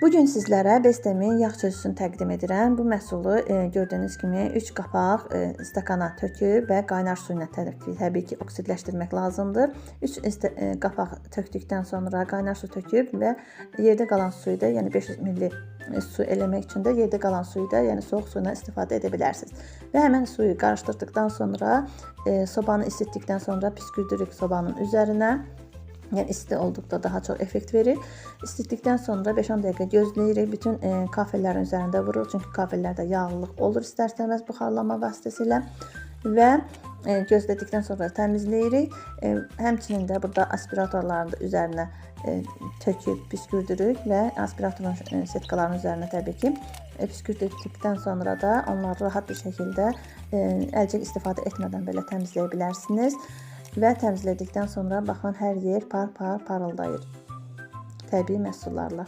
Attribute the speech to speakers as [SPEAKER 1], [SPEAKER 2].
[SPEAKER 1] Bugün sizlərə Bestemin yağ çözücüsünü təqdim edirəm. Bu məhsulu gördüyünüz kimi 3 qapaq stakana töküb və qaynar su ilə təbii ki oksidləşdirmək lazımdır. 3 qapaq tökdükdən sonra qaynar su töküb və yerdə qalan suyu da, yəni 500 ml su eləmək üçün də yerdə qalan suyu da, yəni soyuq suyla istifadə edə bilərsiniz. Və həmin suyu qarışdırdıqdan sonra sobanı isitdikdən sonra püskürdürük sobanın üzərinə. Yəni isti olduqda daha çox effekt verir. İstitdikdən sonra 5-10 dəqiqə gözləyirik. Bütün kafellərin üzərində vurur. Çünki kafellərdə yağlılıq olur istər-istəməz buxarlama vasitəsilə. Və gözlədikdən sonra təmizləyirik. Həmçinin də burada aspiratorların da üzərinə töküb püskürdürük və aspiratorun setkaların üzərinə təbii ki püskürdükdən sonra da onları rahat bir şəkildə əlcək istifadə etmədən belə təmizləyə bilərsiniz. Və təmizlədikdən sonra baxın hər yer par-par parıldayır təbii məhsullarla.